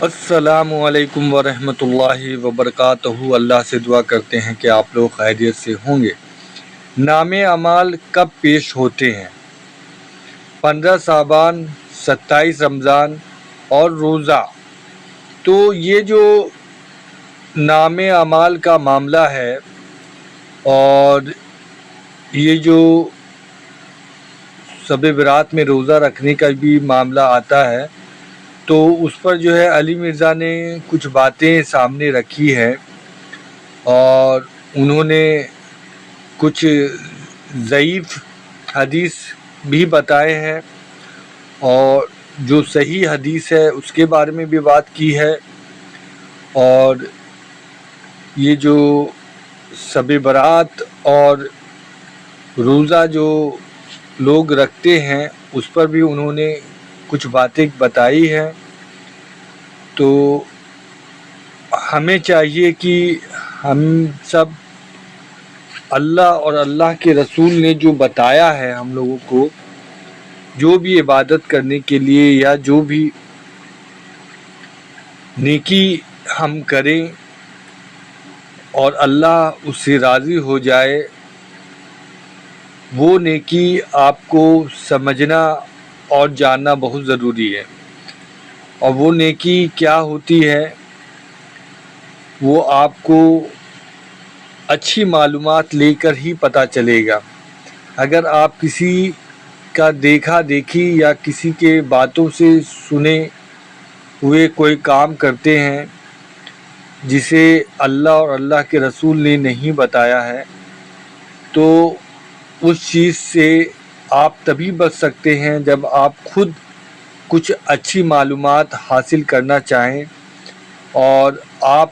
السلام علیکم ورحمۃ اللہ وبرکاتہ۔ اللہ سے دعا کرتے ہیں کہ آپ لوگ خیریت سے ہوں گے۔ نام اعمال کب پیش ہوتے ہیں؟ 15 شعبان، 27 رمضان اور روزہ۔ تو یہ جو نام اعمال کا معاملہ ہے اور یہ جو شب برات میں روزہ رکھنے کا بھی معاملہ آتا ہے، تو اس پر جو ہے علی مرزا نے کچھ باتیں سامنے رکھی ہے اور انہوں نے کچھ ضعیف حدیث بھی بتائے ہیں اور جو صحیح حدیث ہے اس کے بارے میں بھی بات کی ہے، اور یہ جو شب برات اور روزہ جو لوگ رکھتے ہیں اس پر بھی انہوں نے کچھ باتیں بتائی ہیں۔ تو ہمیں چاہیے کہ ہم سب اللہ اور اللہ کے رسول نے جو بتایا ہے ہم لوگوں کو، جو بھی عبادت کرنے کے لیے یا جو بھی نیکی ہم کریں اور اللہ اس سے راضی ہو جائے، وہ نیکی آپ کو سمجھنا اور جاننا بہت ضروری ہے۔ اور وہ نیکی کیا ہوتی ہے وہ آپ کو اچھی معلومات لے کر ہی پتہ چلے گا۔ اگر آپ کسی کا دیکھا دیکھی یا کسی کے باتوں سے سنے ہوئے کوئی کام کرتے ہیں جسے اللہ اور اللہ کے رسول نے نہیں بتایا ہے، تو اس چیز سے آپ تبھی بچ سکتے ہیں جب آپ خود کچھ اچھی معلومات حاصل کرنا چاہیں اور آپ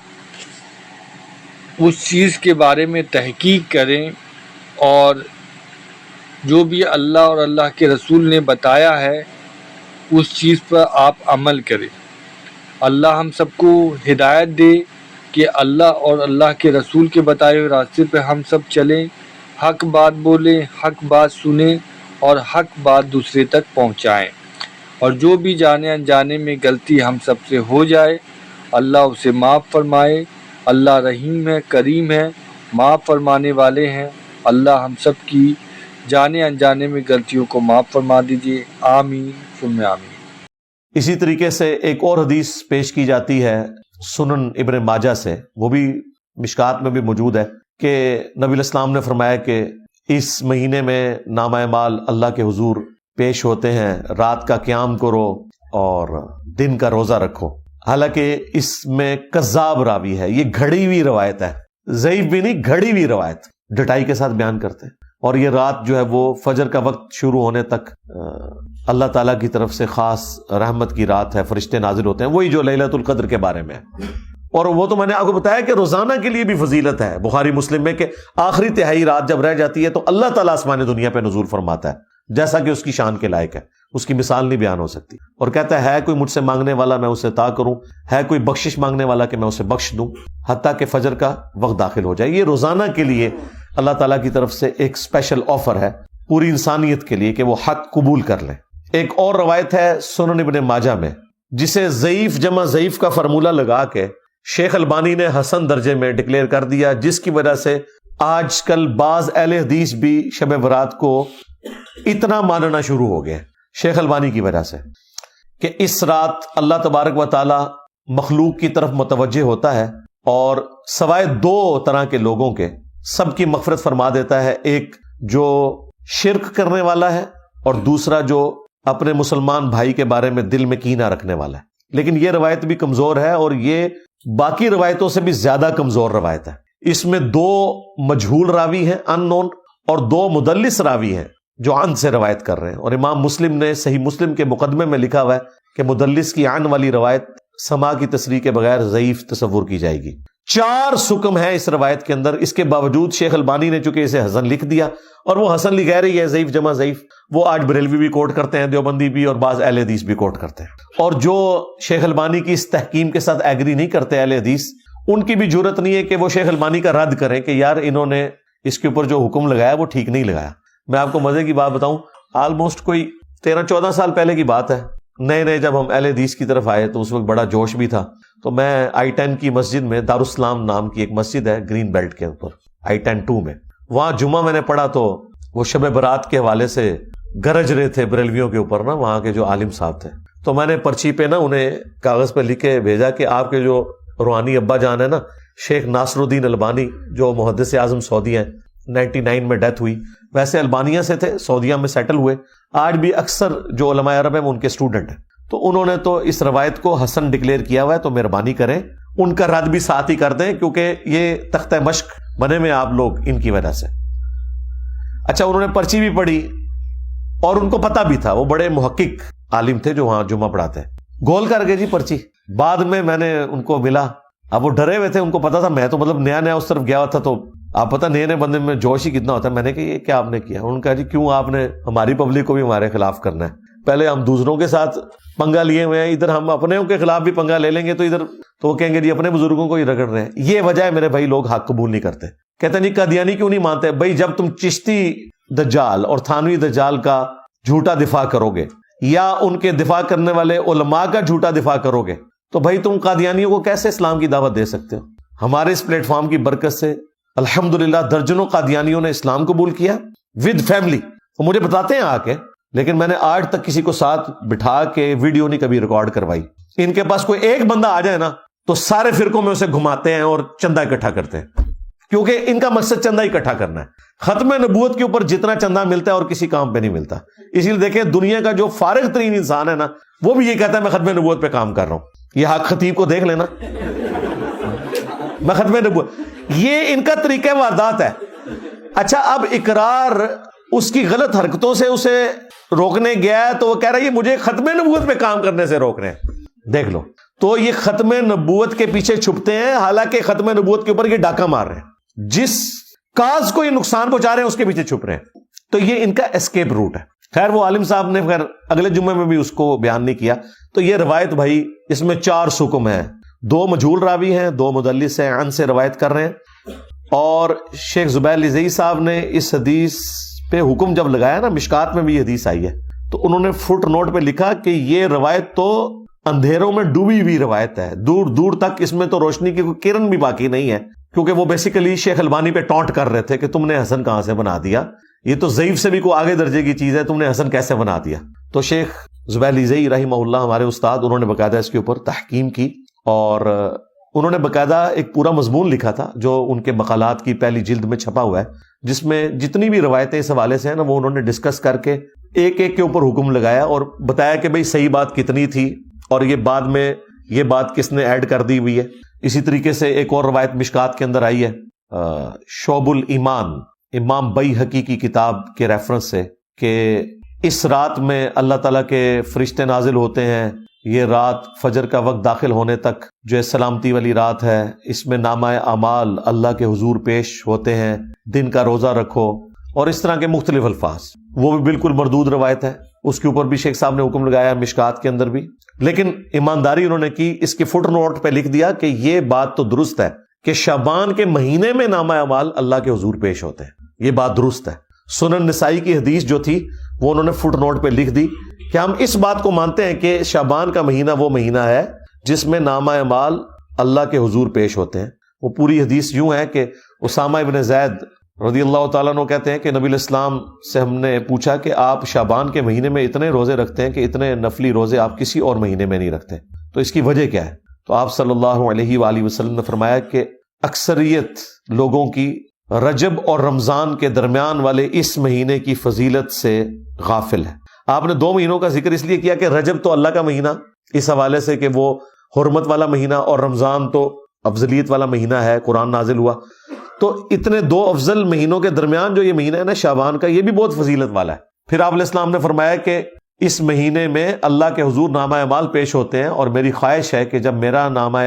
اس چیز کے بارے میں تحقیق کریں اور جو بھی اللہ اور اللہ کے رسول نے بتایا ہے اس چیز پر آپ عمل کریں۔ اللہ ہم سب کو ہدایت دے کہ اللہ اور اللہ کے رسول کے بتائے ہوئے راستے پہ ہم سب چلیں، حق بات بولیں، حق بات سنیں اور حق بات دوسرے تک پہنچائیں، اور جو بھی جانے انجانے میں غلطی ہم سب سے ہو جائے اللہ اسے معاف فرمائے۔ اللہ رحیم ہے، کریم ہے، معاف فرمانے والے ہیں۔ اللہ ہم سب کی جانے انجانے میں غلطیوں کو معاف فرما دیجیے، آمین ثم آمین۔ اسی طریقے سے ایک اور حدیث پیش کی جاتی ہے سنن ابن ماجہ سے، وہ بھی مشکات میں بھی موجود ہے، کہ نبی الاسلام نے فرمایا کہ اس مہینے میں نامہ اعمال اللہ کے حضور پیش ہوتے ہیں، رات کا قیام کرو اور دن کا روزہ رکھو۔ حالانکہ اس میں کذاب راوی ہے، یہ گھڑی ہوئی روایت ہے، ضعیف بھی نہیں، گھڑی ہوئی روایت، ڈٹائی کے ساتھ بیان کرتے ہیں۔ اور یہ رات جو ہے وہ فجر کا وقت شروع ہونے تک اللہ تعالیٰ کی طرف سے خاص رحمت کی رات ہے، فرشتے نازل ہوتے ہیں، وہی جو لیلۃ القدر کے بارے میں ہے۔ اور وہ تو میں نے آپ کو بتایا کہ روزانہ کے لیے بھی فضیلت ہے، بخاری مسلم میں، کہ آخری تہائی رات جب رہ جاتی ہے تو اللہ تعالیٰ آسمان دنیا پہ نزول فرماتا ہے، جیسا کہ اس کی شان کے لائق ہے، اس کی مثال نہیں بیان ہو سکتی، اور کہتا ہے کوئی مجھ سے مانگنے والا میں اسے عطا کروں، ہے کوئی بخشش مانگنے والا کہ میں اسے بخش دوں، حتیٰ کہ فجر کا وقت داخل ہو جائے۔ یہ روزانہ کے لیے اللہ تعالیٰ کی طرف سے ایک اسپیشل آفر ہے پوری انسانیت کے لیے کہ وہ حق قبول کر لیں۔ ایک اور روایت ہے سنن ابن ماجہ میں، جسے ضعیف جمع ضعیف کا فارمولہ لگا کے شیخ البانی نے حسن درجے میں ڈکلیئر کر دیا، جس کی وجہ سے آج کل بعض اہل حدیث بھی شب برات کو اتنا ماننا شروع ہو گئے شیخ البانی کی وجہ سے، کہ اس رات اللہ تبارک و تعالی مخلوق کی طرف متوجہ ہوتا ہے اور سوائے دو طرح کے لوگوں کے سب کی مغفرت فرما دیتا ہے، ایک جو شرک کرنے والا ہے اور دوسرا جو اپنے مسلمان بھائی کے بارے میں دل میں کینہ رکھنے والا ہے۔ لیکن یہ روایت بھی کمزور ہے اور یہ باقی روایتوں سے بھی زیادہ کمزور روایت ہے۔ اس میں دو مجہول راوی ہیں، ان نون، اور دو مدلس راوی ہیں جو عن سے روایت کر رہے ہیں، اور امام مسلم نے صحیح مسلم کے مقدمے میں لکھا ہوا ہے کہ مدلس کی عن والی روایت سما کی تصریح کے بغیر ضعیف تصور کی جائے گی۔ 4 سکم ہے اس روایت کے اندر، اس کے باوجود شیخ البانی نے چونکہ اسے حسن لکھ دیا، اور وہ حسن لکھ رہی ہے ضعیف جمع ضعیف، وہ آج بریلوی بھی کوٹ کرتے ہیں، دیوبندی بھی، اور بعض اہل حدیث بھی کوٹ کرتے ہیں۔ اور جو شیخ البانی کی اس تحکیم کے ساتھ ایگری نہیں کرتے اہل حدیث، ان کی بھی جرت نہیں ہے کہ وہ شیخ البانی کا رد کریں کہ یار انہوں نے اس کے اوپر جو حکم لگایا وہ ٹھیک نہیں لگایا۔ میں آپ کو مزے کی بات بتاؤں، آلموسٹ کوئی 13-14 سال پہلے کی بات ہے، نئے نئے جب ہم اہل حدیث کی طرف آئے تو اس وقت بڑا جوش بھی تھا. تو میں I-10 کی مسجد میں دارالاسلام نام کی ایک مسجد ہے گرین بیلٹ کے اوپر I-10 2 میں, وہاں جمعہ میں نے پڑھا تو وہ شب برات کے حوالے سے گرج رہے تھے بریلویوں کے اوپر نا, وہاں کے جو عالم صاحب تھے. تو میں نے پرچی پہ نا انہیں کاغذ پہ لکھ کے بھیجا کہ آپ کے جو روحانی ابا جان ہے نا شیخ ناصر الدین البانی جو محدث اعظم سعودی ہیں, 99 میں ڈیتھ ہوئی, ویسے البانیہ سے تھے, سعودیہ میں سیٹل ہوئے, آج بھی اکثر جو علماء عرب ہیں وہ ان کے اسٹوڈنٹ ہیں. تو انہوں نے تو اس روایت کو حسن ڈکلیئر کیا ہوا ہے, تو مہربانی کریں ان کا رد بھی ساتھ ہی کر دیں کیونکہ یہ تختہ مشق بنے میں آپ لوگ ان کی وجہ سے. اچھا, انہوں نے پرچی بھی پڑھی اور ان کو پتا بھی تھا, وہ بڑے محقق عالم تھے جو وہاں جمعہ پڑھاتے ہیں, گول کر گئے جی پرچی. بعد میں نے ان کو ملا, اب وہ ڈرے ہوئے تھے, ان کو پتا تھا میں تو مطلب نیا نیا اس طرف گیا ہوا تھا, تو آپ پتہ نئے نئے بندے میں جوش ہی کتنا ہوتا ہے. میں نے کہا یہ کیا آپ نے کیا؟ انہوں نے کہا جی کیوں آپ نے ہماری پبلک کو بھی ہمارے خلاف کرنا ہے, پہلے ہم دوسروں کے ساتھ پنگا لیے ہوئے ہیں, ادھر ہم اپنے کے خلاف بھی پنگا لے لیں گے تو ادھر تو وہ کہیں گے جی اپنے بزرگوں کو ہی رگڑ رہے ہیں. یہ وجہ ہے میرے بھائی لوگ حق قبول نہیں کرتے. کہتے ہیں جی قادیانی کیوں نہیں مانتے؟ بھائی جب تم چشتی دجال اور تھانوی دجال کا جھوٹا دفاع کرو گے یا ان کے دفاع کرنے والے علماء کا جھوٹا دفاع کرو گے تو بھائی تم قادیانیوں کو کیسے اسلام کی دعوت دے سکتے ہو؟ ہمارے اس پلیٹ فارم کی برکت سے الحمدللہ درجنوں قادیانیوں نے اسلام قبول کیا ود فیملی, وہ مجھے بتاتے ہیں آ کے, لیکن میں نے آج تک کسی کو ساتھ بٹھا کے ویڈیو نہیں کبھی ریکارڈ کروائی. ان کے پاس کوئی ایک بندہ آ جائے نا تو سارے فرقوں میں اسے گھماتے ہیں اور چندہ اکٹھا کرتے ہیں, کیونکہ ان کا مقصد چندہ اکٹھا کرنا ہے. ختم نبوت کے اوپر جتنا چندہ ملتا ہے اور کسی کام پہ نہیں ملتا. اسی لیے دیکھیں دنیا کا جو فارغ ترین انسان ہے نا وہ بھی یہ کہتا ہے میں ختم نبوت پہ کام کر رہا ہوں. یہ حق خطیب کو دیکھ لینا, میں ختم نبوت, یہ ان کا طریقہ واردات ہے. اچھا, اب اقرار اس کی غلط حرکتوں سے اسے روکنے گیا ہے تو وہ کہہ رہا ہے یہ مجھے ختم نبوت پہ کام کرنے سے روک رہے ہیں. دیکھ لو, تو یہ ختم نبوت کے پیچھے چھپتے ہیں, حالانکہ ختم نبوت کے اوپر یہ ڈاکہ مار رہے ہیں, جس کاز کو یہ نقصان پہنچا رہے ہیں اس کے پیچھے چھپ رہے ہیں. تو یہ ان کا اسکیپ روٹ ہے. خیر وہ عالم صاحب نے خیر اگلے جمعے میں بھی اس کو بیان نہیں کیا. تو یہ روایت بھائی اس میں 4 سکم ہیں, 2 مجہول راوی ہیں, 2 مدلس ہیں, عن سے روایت کر رہے ہیں. اور شیخ زبیر لزئی صاحب نے اس حدیث پہ حکم جب لگایا نا, مشکات میں بھی حدیث آئی ہے, تو انہوں نے فٹ نوٹ پہ لکھا کہ یہ روایت تو اندھیروں میں ڈوبی ہوئی روایت ہے, دور دور تک اس میں تو روشنی کی کوئی کرن بھی باقی نہیں ہے, کیونکہ وہ بیسیکلی شیخ البانی پہ ٹونٹ کر رہے تھے کہ تم نے حسن کہاں سے بنا دیا, یہ تو ضعیف سے بھی کوئی آگے درجے کی چیز ہے, تم نے حسن کیسے بنا دیا. تو شیخ زبیر لزئی رحمہ اللہ ہمارے استاد, انہوں نے باقاعدہ اس کے اوپر تحقیم کی اور انہوں نے باقاعدہ ایک پورا مضمون لکھا تھا جو ان کے مقالات کی پہلی جلد میں چھپا ہوا ہے, جس میں جتنی بھی روایتیں اس حوالے سے ہیں نا وہ انہوں نے ڈسکس کر کے ایک ایک کے اوپر حکم لگایا اور بتایا کہ بھئی صحیح بات کتنی تھی اور یہ بعد میں یہ بات کس نے ایڈ کر دی ہوئی ہے. اسی طریقے سے ایک اور روایت مشکات کے اندر آئی ہے شعب الایمان امام بیہقی کی کتاب کے ریفرنس سے کہ اس رات میں اللہ تعالیٰ کے فرشتے نازل ہوتے ہیں, یہ رات فجر کا وقت داخل ہونے تک جو سلامتی والی رات ہے, اس میں نامہ اعمال اللہ کے حضور پیش ہوتے ہیں, دن کا روزہ رکھو, اور اس طرح کے مختلف الفاظ. وہ بھی بالکل مردود روایت ہے, اس کے اوپر بھی شیخ صاحب نے حکم لگایا مشکات کے اندر بھی, لیکن ایمانداری انہوں نے کی, اس کی فٹ نوٹ پہ لکھ دیا کہ یہ بات تو درست ہے کہ شعبان کے مہینے میں نامہ اعمال اللہ کے حضور پیش ہوتے ہیں, یہ بات درست ہے. سنن نسائی کی حدیث جو تھی وہ انہوں نے فٹ نوٹ پہ لکھ دی کہ ہم اس بات کو مانتے ہیں کہ شعبان کا مہینہ وہ مہینہ ہے جس میں نامہ اعمال اللہ کے حضور پیش ہوتے ہیں. وہ پوری حدیث یوں ہے کہ اسامہ ابن زید رضی اللہ تعالیٰ عنہ کہتے ہیں کہ نبی علیہ السلام سے ہم نے پوچھا کہ آپ شعبان کے مہینے میں اتنے روزے رکھتے ہیں کہ اتنے نفلی روزے آپ کسی اور مہینے میں نہیں رکھتے, تو اس کی وجہ کیا ہے؟ تو آپ صلی اللہ علیہ وآلہ وسلم نے فرمایا کہ اکثریت لوگوں کی رجب اور رمضان کے درمیان والے اس مہینے کی فضیلت سے غافل ہے. آپ نے 2 مہینوں کا ذکر اس لیے کیا کہ رجب تو اللہ کا مہینہ اس حوالے سے کہ وہ حرمت والا مہینہ, اور رمضان تو افضلیت والا مہینہ ہے, قرآن نازل ہوا, تو اتنے 2 افضل مہینوں کے درمیان جو یہ مہینہ ہے نا شعبان کا, یہ بھی بہت فضیلت والا ہے. پھر آپ علیہ السلام نے فرمایا کہ اس مہینے میں اللہ کے حضور نامہ اعمال پیش ہوتے ہیں, اور میری خواہش ہے کہ جب میرا نامہ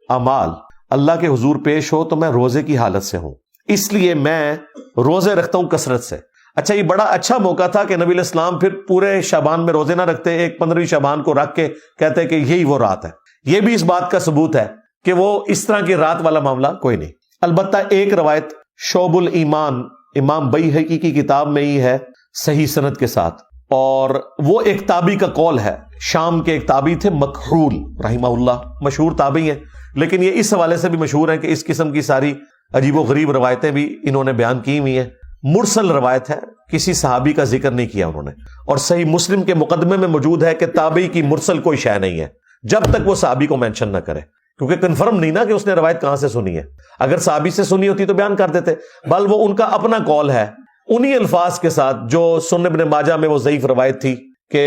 اعمال اللہ کے حضور پیش ہو تو میں روزے کی حالت سے ہوں, اس لیے میں روزے رکھتا ہوں کثرت سے. اچھا, یہ بڑا اچھا موقع تھا کہ نبی علیہ السلام پھر پورے شعبان میں روزے نہ رکھتے, ایک 15ویں شعبان کو رکھ کے کہتے کہ یہی وہ رات ہے. یہ بھی اس بات کا ثبوت ہے کہ وہ اس طرح کی رات والا معاملہ کوئی نہیں. البتہ ایک روایت شعب الایمان امام بیہقی کی کتاب میں ہی ہے صحیح سند کے ساتھ, اور وہ ایک تابعی کا قول ہے. شام کے ایک تابعی تھے مکحول رحمہ اللہ، مشہور تابعی ہیں، لیکن یہ اس حوالے سے بھی مشہور ہیں کہ اس قسم کی ساری عجیب و غریب روایتیں بھی انہوں نے بیان کی ہوئی ہیں. مرسل روایت ہے، کسی صحابی کا ذکر نہیں کیا انہوں نے، اور صحیح مسلم کے مقدمے میں موجود ہے کہ تابعی کی مرسل کوئی شے نہیں ہے جب تک وہ صحابی کو مینشن نہ کرے، کیونکہ کنفرم نہیں نا کہ اس نے روایت کہاں سے سنی ہے. اگر صحابی سے سنی ہوتی تو بیان کر دیتے، بل وہ ان کا اپنا قول ہے انہی الفاظ کے ساتھ جو سنن ابن ماجہ میں وہ ضعیف روایت تھی کہ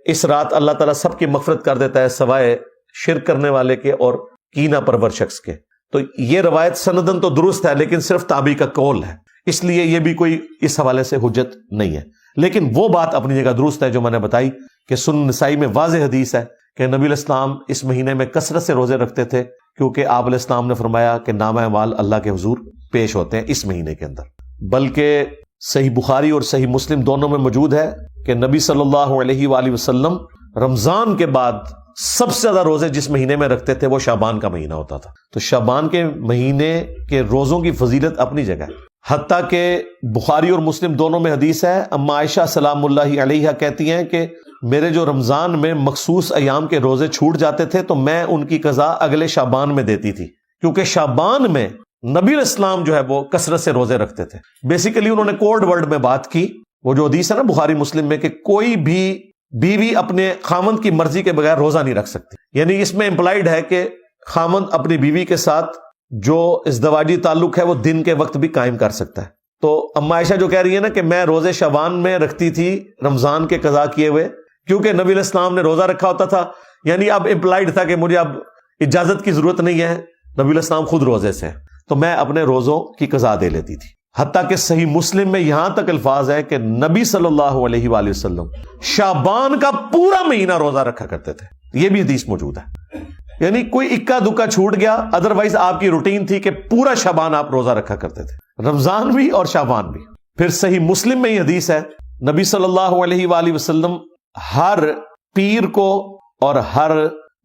اس رات اللہ تعالیٰ سب کی مغفرت کر دیتا ہے سوائے شرک کرنے والے کے اور کینہ پرور شخص کے. تو یہ روایت سندن تو درست ہے لیکن صرف تابعی کا قول ہے، اس لیے یہ بھی کوئی اس حوالے سے حجت نہیں ہے. لیکن وہ بات اپنی جگہ درست ہے جو میں نے بتائی کہ سنن نسائی میں واضح حدیث ہے کہ نبی علیہ السلام اس مہینے میں کثرت سے روزے رکھتے تھے، کیونکہ آپ علیہ السلام نے فرمایا کہ نامہ اعمال اللہ کے حضور پیش ہوتے ہیں اس مہینے کے اندر. بلکہ صحیح بخاری اور صحیح مسلم دونوں میں موجود ہے کہ نبی صلی اللہ علیہ وآلہ وسلم رمضان کے بعد سب سے زیادہ روزے جس مہینے میں رکھتے تھے وہ شعبان کا مہینہ ہوتا تھا. تو شعبان کے مہینے کے روزوں کی فضیلت اپنی جگہ ہے، حتیٰ کہ بخاری اور مسلم دونوں میں حدیث ہے. اما عائشہ سلام اللہ علیہا کہتی ہیں کہ میرے جو رمضان میں مخصوص ایام کے روزے چھوٹ جاتے تھے تو میں ان کی قضا اگلے شعبان میں دیتی تھی، کیونکہ شعبان میں نبی علیہ السلام جو ہے وہ کثرت سے روزے رکھتے تھے. بیسیکلی انہوں نے کوڈ ورڈ میں بات کی، وہ جو حدیث ہے نا بخاری مسلم میں کہ کوئی بھی بیوی اپنے خامند کی مرضی کے بغیر روزہ نہیں رکھ سکتی. یعنی اس میں امپلائیڈ ہے کہ خامند اپنی بیوی کے ساتھ جو ازدواجی تعلق ہے وہ دن کے وقت بھی قائم کر سکتا ہے. تو اما عائشہ جو کہہ رہی ہے نا کہ میں روزے شعبان میں رکھتی تھی رمضان کے قضا کیے ہوئے، کیونکہ نبی علیہ السلام نے روزہ رکھا ہوتا تھا، یعنی اب امپلائیڈ تھا کہ مجھے اب اجازت کی ضرورت نہیں ہے، نبی علیہ السلام خود روزے سے، تو میں اپنے روزوں کی قضا دے لیتی تھی. حتیٰ کہ صحیح مسلم میں یہاں تک الفاظ ہے کہ نبی صلی اللہ علیہ وآلہ وسلم شعبان کا پورا مہینہ روزہ رکھا کرتے تھے. یہ بھی حدیث موجود ہے، یعنی کوئی اکا دکا چھوٹ گیا، ادروائز آپ کی روٹین تھی کہ پورا شعبان آپ روزہ رکھا کرتے تھے، رمضان بھی اور شعبان بھی. پھر صحیح مسلم میں یہ حدیث ہے نبی صلی اللہ علیہ وآلہ وسلم ہر پیر کو اور ہر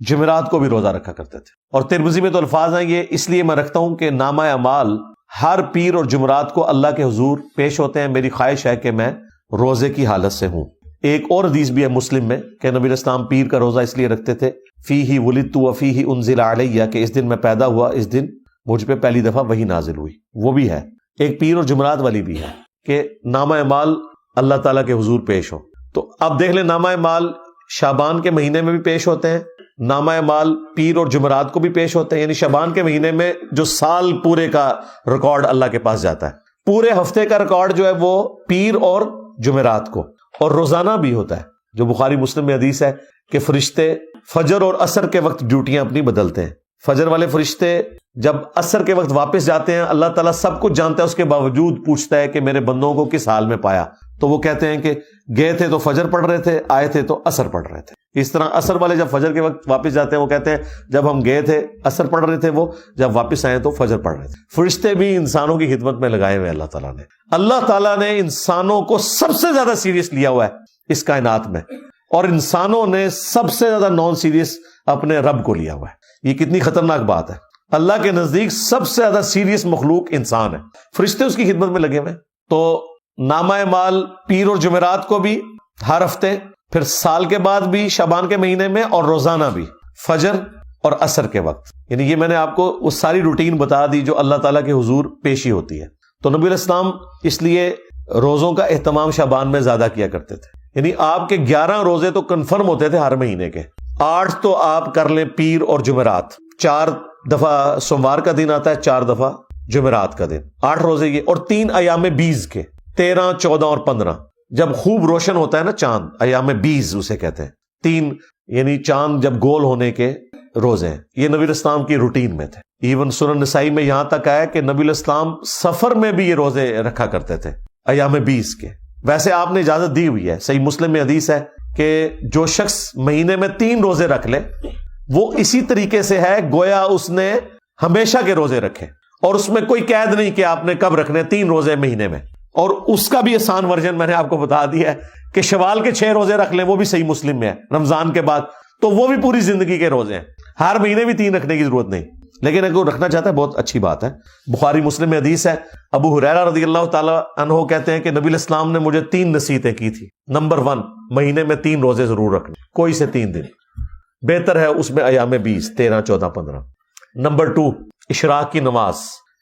جمعرات کو بھی روزہ رکھا کرتے تھے. اور ترمذی میں تو الفاظ ہیں یہ اس لیے میں رکھتا ہوں کہ نامہ اعمال ہر پیر اور جمعرات کو اللہ کے حضور پیش ہوتے ہیں، میری خواہش ہے کہ میں روزے کی حالت سے ہوں. ایک اور حدیث بھی ہے مسلم میں کہ نبی علیہ السلام پیر کا روزہ اس لیے رکھتے تھے فیہ ولدت وفیہ انزل علیہ، کہ اس دن میں پیدا ہوا، اس دن مجھ پہ پہلی دفعہ وحی نازل ہوئی. وہ بھی ہے ایک پیر اور جمعرات والی بھی ہے کہ نامہ اعمال اللہ تعالیٰ کے حضور پیش ہو. تو اب دیکھ لیں نامہ اعمال شعبان کے مہینے میں بھی پیش ہوتے ہیں، نامہ اعمال پیر اور جمعرات کو بھی پیش ہوتے ہیں. یعنی شعبان کے مہینے میں جو سال پورے کا ریکارڈ اللہ کے پاس جاتا ہے، پورے ہفتے کا ریکارڈ جو ہے وہ پیر اور جمعرات کو، اور روزانہ بھی ہوتا ہے. جو بخاری مسلم میں حدیث ہے کہ فرشتے فجر اور عصر کے وقت ڈیوٹیاں اپنی بدلتے ہیں. فجر والے فرشتے جب عصر کے وقت واپس جاتے ہیں، اللہ تعالیٰ سب کچھ جانتا ہے، اس کے باوجود پوچھتا ہے کہ میرے بندوں کو کس حال میں پایا. تو وہ کہتے ہیں کہ گئے تھے تو فجر پڑھ رہے تھے، آئے تھے تو عصر پڑھ رہے تھے. اس طرح عصر والے جب فجر کے وقت واپس جاتے ہیں وہ کہتے ہیں جب ہم گئے تھے عصر پڑھ رہے تھے، وہ جب واپس آئے تو فجر پڑھ رہے تھے. فرشتے بھی انسانوں کی خدمت میں لگائے ہوئے اللہ تعالیٰ نے انسانوں کو سب سے زیادہ سیریس لیا ہوا ہے اس کائنات میں، اور انسانوں نے سب سے زیادہ نان سیریس اپنے رب کو لیا ہوا ہے. یہ کتنی خطرناک بات ہے. اللہ کے نزدیک سب سے زیادہ سیریس مخلوق انسان ہے، فرشتے اس کی خدمت میں لگے ہوئے. تو نامہ اعمال پیر اور جمعرات کو بھی ہر ہفتے، پھر سال کے بعد بھی شعبان کے مہینے میں، اور روزانہ بھی فجر اور عصر کے وقت. یعنی یہ میں نے آپ کو وہ ساری روٹین بتا دی جو اللہ تعالیٰ کے حضور پیشی ہوتی ہے. تو نبی علیہ السلام اس لیے روزوں کا اہتمام شعبان میں زیادہ کیا کرتے تھے. یعنی آپ کے 11 روزے تو کنفرم ہوتے تھے ہر مہینے کے، 8 تو آپ کر لیں پیر اور جمعرات، 4 دفعہ سوموار کا دن آتا ہے، 4 دفعہ جمعرات کا دن، 8 روزے یہ، اور 3 ایام 20 کے، 13، 14 اور 15. جب خوب روشن ہوتا ہے نا چاند، ایام 20 اسے کہتے ہیں. 3 یعنی چاند جب گول ہونے کے روزے ہیں. یہ نبی علیہ السلام کی روٹین میں تھے. ایون سنن نسائی میں یہاں تک آیا کہ نبی علیہ السلام سفر میں بھی یہ روزے رکھا کرتے تھے ایام 20 کے. ویسے آپ نے اجازت دی ہوئی ہے، صحیح مسلم میں حدیث ہے کہ جو شخص مہینے میں 3 روزے رکھ لے وہ اسی طریقے سے ہے گویا اس نے ہمیشہ کے روزے رکھے، اور اس میں کوئی قید نہیں کہ آپ نے کب رکھنے، 3 روزے مہینے میں. اور اس کا بھی آسان ورژن میں نے آپ کو بتا دیا ہے کہ شوال کے 6 روزے رکھ لیں، وہ بھی صحیح مسلم میں ہے رمضان کے بعد، تو وہ بھی پوری زندگی کے روزے ہیں. ہر مہینے بھی 3 رکھنے کی ضرورت نہیں. لیکن اگر وہ رکھنا چاہتا ہے بہت اچھی بات ہے. بخاری مسلم میں حدیث ہے, ابو ہریرہ رضی اللہ تعالی عنہ کہتے ہیں کہ نبی الاسلام نے مجھے 3 نصیحتیں کی تھی. نمبر 1, مہینے میں 3 روزے ضرور رکھنے, کوئی سے 3 دن, بہتر ہے اس میں ایام 20, 13, 14, 15. نمبر 2, اشراق کی نماز,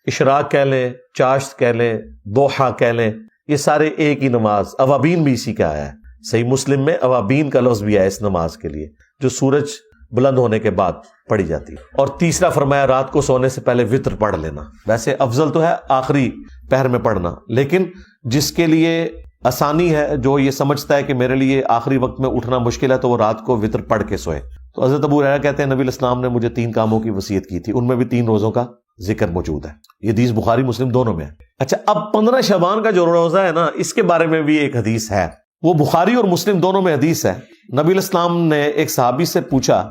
اشراق کہہ لیں, چاشت کہہ لیں, دوحہ کہہ لیں, یہ سارے ایک ہی نماز. اوابین بھی اسی کا آیا ہے, صحیح مسلم میں اوابین کا لفظ بھی ہے اس نماز کے لیے, جو سورج بلند ہونے کے بعد پڑھی جاتی ہے. اور تیسرا فرمایا رات کو سونے سے پہلے وطر پڑھ لینا. ویسے افضل تو ہے آخری پہر میں پڑھنا, لیکن جس کے لیے آسانی ہے, جو یہ سمجھتا ہے کہ میرے لیے آخری وقت میں اٹھنا مشکل ہے, تو وہ رات کو وطر پڑھ کے سوئے. تو حضرت ابو ہریرہ کہتے ہیں نبی الاسلام نے مجھے 3 کاموں کی وصیت کی تھی, ان میں بھی 3 روزوں کا ذکر موجود ہے. یہ حدیث بخاری مسلم دونوں میں ہے. اچھا, اب 15 شعبان کا جو روزہ ہے نا, اس کے بارے میں بھی ایک حدیث ہے, وہ بخاری اور مسلم دونوں میں حدیث ہے. نبی الاسلام نے ایک صحابی سے پوچھا,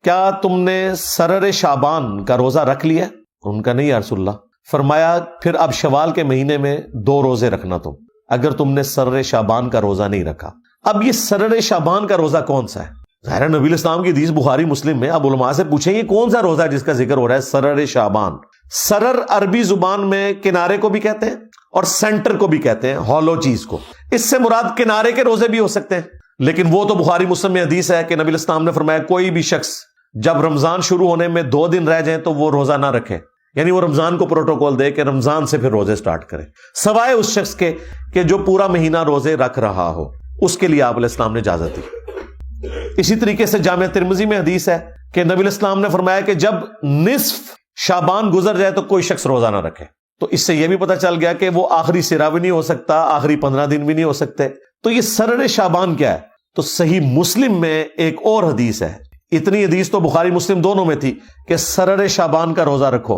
کیا تم نے سرر شعبان کا روزہ رکھ لیا؟ ان کا نہیں یا رسول اللہ. فرمایا پھر اب شوال کے مہینے میں 2 روزے رکھنا تم, اگر تم نے سرر شعبان کا روزہ نہیں رکھا. اب یہ سرر شعبان کا روزہ کون سا ہے؟ ظاہر نبی الاسلام کی حدیث بخاری مسلم میں. اب علماء سے پوچھیں یہ کون سا روزہ ہے جس کا ذکر ہو رہا ہے سرر شعبان؟ سرر عربی زبان میں کنارے کو بھی کہتے ہیں اور سینٹر کو بھی کہتے ہیں, ہالو چیز کو. اس سے مراد کنارے کے روزے بھی ہو سکتے ہیں, لیکن وہ تو بخاری مسلم میں حدیث ہے کہ نبی الاسلام نے فرمایا کوئی بھی شخص جب رمضان شروع ہونے میں 2 دن رہ جائیں تو وہ روزہ نہ رکھے, یعنی وہ رمضان کو پروٹوکول دے کہ رمضان سے پھر روزے سٹارٹ کرے, سوائے اس شخص کے کہ جو پورا مہینہ روزے رکھ رہا ہو, اس کے لیے آپ علیہ السلام نے اجازت دی. اسی طریقے سے جامع ترمذی میں حدیث ہے کہ نبی الاسلام نے فرمایا کہ جب نصف شعبان گزر جائے تو کوئی شخص روزہ نہ رکھے. تو اس سے یہ بھی پتہ چل گیا کہ وہ آخری سرا بھی نہیں ہو سکتا, آخری 15 دن بھی نہیں ہو سکتے. تو یہ سرر شعبان کیا ہے؟ تو صحیح مسلم میں ایک اور حدیث ہے, اتنی حدیث تو بخاری مسلم دونوں میں تھی کہ سرر شعبان کا روزہ رکھو.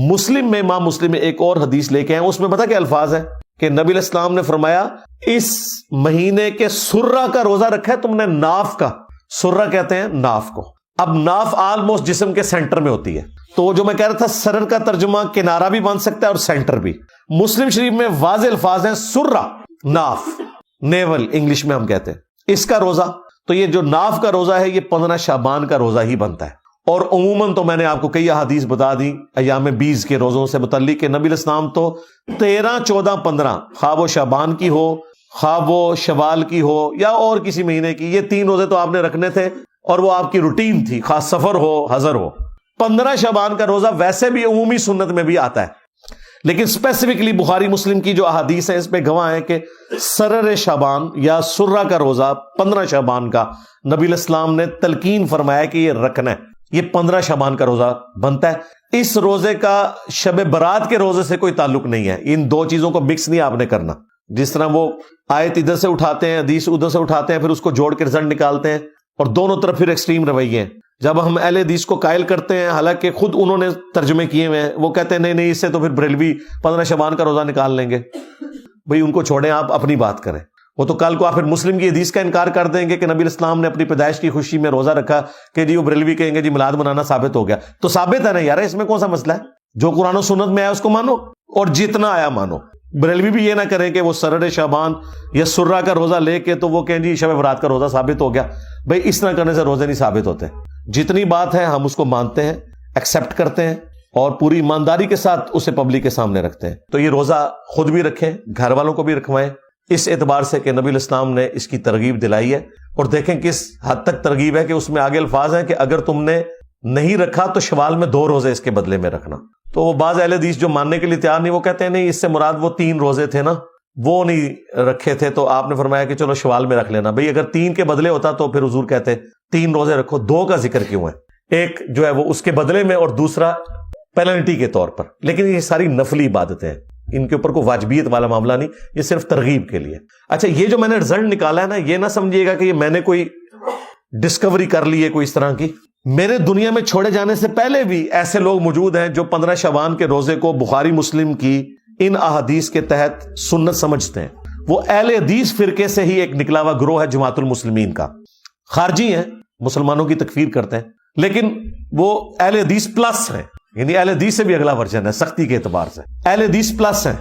مسلم میں امام مسلم میں ایک اور حدیث لے کے ہیں, اس میں پتہ کیا الفاظ ہے کہ نبی الاسلام نے فرمایا اس مہینے کے سرہ کا روزہ رکھا ہے تم نے, ناف کا. سرہ کہتے ہیں ناف کو. اب ناف آلموسٹ جسم کے سینٹر میں ہوتی ہے, تو جو میں کہہ رہا تھا سرر کا ترجمہ کنارہ بھی بن سکتا ہے اور سینٹر بھی. مسلم شریف میں واضح الفاظ ہیں سرہ, ناف, نیول انگلش میں ہم کہتے ہیں, اس کا روزہ. تو یہ جو ناف کا روزہ ہے یہ 15 شعبان کا روزہ ہی بنتا ہے. اور عموماً تو میں نے آپ کو کئی احادیث بتا دی ایام 20 کے روزوں سے متعلق کہ نبی الاسلام تو 13, 14, 15 خواہ وہ شعبان کی ہو, خواہ وہ شوال کی ہو یا اور کسی مہینے کی, یہ 3 روزے تو آپ نے رکھنے تھے اور وہ آپ کی روٹین تھی, خاص سفر ہو حضر ہو. 15 شعبان کا روزہ ویسے بھی عمومی سنت میں بھی آتا ہے, لیکن اسپیسیفکلی بخاری مسلم کی جو احادیث ہیں اس پہ گواہ ہے کہ سرر شعبان یا سرہ کا روزہ 15 شعبان کا نبی الاسلام نے تلقین فرمایا کہ یہ رکھنا ہے. یہ 15 شعبان کا روزہ بنتا ہے. اس روزے کا شب برات کے روزے سے کوئی تعلق نہیں ہے. ان 2 چیزوں کو مکس نہیں آپ نے کرنا. جس طرح وہ آیت ادھر سے اٹھاتے ہیں, حدیث ادھر سے اٹھاتے ہیں, پھر اس کو جوڑ کے رزلٹ نکالتے ہیں, اور دونوں طرف پھر ایکسٹریم رویے ہیں. جب ہم اہل حدیث کو قائل کرتے ہیں, حالانکہ خود انہوں نے ترجمے کیے ہوئے ہیں, وہ کہتے ہیں نہیں نہیں اس سے تو پھر بریلوی 15 شعبان کا روزہ نکال لیں گے. بھئی ان کو چھوڑیں, آپ اپنی بات کریں. وہ تو کل کو آپ پھر مسلم کی حدیث کا انکار کر دیں گے کہ نبی الاسلام نے اپنی پیدائش کی خوشی میں روزہ رکھا کہ جی وہ بریلوی کہیں گے جی میلاد منانا ثابت ہو گیا. تو ثابت ہے نا یار, اس میں کون سا مسئلہ ہے؟ جو قرآن و سنت میں آیا اس کو مانو اور جتنا آیا مانو. بریلوی بھی یہ نہ کریں کہ وہ سرر شعبان یا سرہ کا روزہ لے کے تو وہ کہیں جی شب برات کا روزہ ثابت ہو گیا. بھئی اس طرح کرنے سے روزے نہیں ثابت ہوتے. جتنی بات ہے ہم اس کو مانتے ہیں, ایکسیپٹ کرتے ہیں اور پوری ایمانداری کے ساتھ اسے پبلک کے سامنے رکھتے ہیں. تو یہ روزہ خود بھی رکھیں, گھر والوں کو بھی رکھوائیں, اس اعتبار سے کہ نبی الاسلام نے اس کی ترغیب دلائی ہے. اور دیکھیں کس حد تک ترغیب ہے کہ اس میں آگے الفاظ ہیں کہ اگر تم نے نہیں رکھا تو شوال میں 2 روزے اس کے بدلے میں رکھنا. تو وہ بعض اہل حدیث جو ماننے کے لیے تیار نہیں, وہ کہتے ہیں نہیں اس سے مراد وہ 3 روزے تھے نا, وہ نہیں رکھے تھے, تو آپ نے فرمایا کہ چلو شوال میں رکھ لینا. بھئی اگر 3 کے بدلے ہوتا تو پھر حضور کہتے 3 روزے رکھو, 2 کا ذکر کیوں ہے؟ ایک جو ہے وہ اس کے بدلے میں اور دوسرا پینلٹی کے طور پر. لیکن یہ ساری نفلی عبادتیں ہیں, ان کے اوپر کوئی واجبیت والا معاملہ نہیں, یہ صرف ترغیب کے لیے. اچھا یہ جو میں نے رزلٹ نکالا ہے نا, یہ نہ سمجھیے گا کہ یہ میں نے کوئی ڈسکوری کر لی ہے کوئی اس طرح کی. میرے دنیا میں چھوڑے جانے سے پہلے بھی ایسے لوگ موجود ہیں جو 15 شعبان کے روزے کو بخاری مسلم کی ان احادیث کے تحت سنت سمجھتے ہیں. وہ اہل حدیث فرقے سے ہی ایک نکلا ہوا گروہ ہے جماعت المسلمین کا. خارجی ہیں, مسلمانوں کی تکفیر کرتے ہیں, لیکن وہ اہل حدیث پلس ہیں, یعنی اہل حدیث سے بھی اگلا ورژن ہے سختی کے اعتبار سے. اہل حدیث پلس ہیں,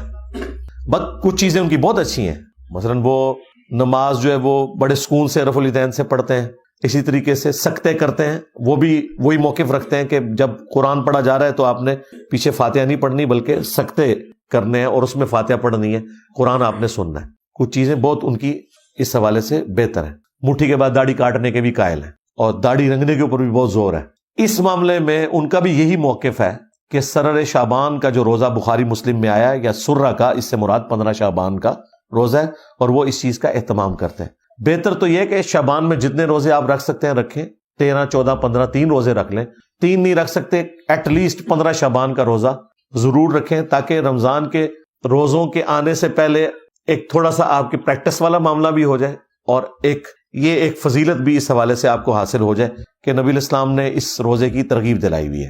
بس کچھ چیزیں ان کی بہت اچھی ہیں. مثلا وہ نماز جو ہے وہ بڑے سکون سے رفع الیدین سے پڑھتے ہیں, اسی طریقے سے سکتے کرتے ہیں، وہ بھی وہی موقف رکھتے ہیں کہ جب قرآن پڑھا جا رہا ہے تو آپ نے پیچھے فاتحہ نہیں پڑھنی بلکہ سکتے کرنے ہیں اور اس میں فاتحہ پڑھنی ہے، قرآن آپ نے سننا ہے۔ کچھ چیزیں بہت ان کی اس حوالے سے بہتر ہیں۔ مٹھی کے بعد داڑھی کاٹنے کے بھی قائل ہیں اور داڑھی رنگنے کے اوپر بھی بہت زور ہے۔ اس معاملے میں ان کا بھی یہی موقف ہے کہ سرر شعبان کا جو روزہ بخاری مسلم میں آیا ہے یا سرہ کا، اس سے مراد 15 شعبان کا روزہ ہے، اور وہ اس چیز کا اہتمام کرتے ہیں۔ بہتر تو یہ کہ شعبان میں جتنے روزے آپ رکھ سکتے ہیں رکھیں، 13 14 15 3 روزے رکھ لیں۔ 3 نہیں رکھ سکتے ایٹ لیسٹ 15 شعبان کا روزہ ضرور رکھیں، تاکہ رمضان کے روزوں کے آنے سے پہلے ایک تھوڑا سا آپ کی پریکٹس والا معاملہ بھی ہو جائے، اور ایک فضیلت بھی اس حوالے سے آپ کو حاصل ہو جائے کہ نبی الاسلام نے اس روزے کی ترغیب دلائی ہوئی ہے۔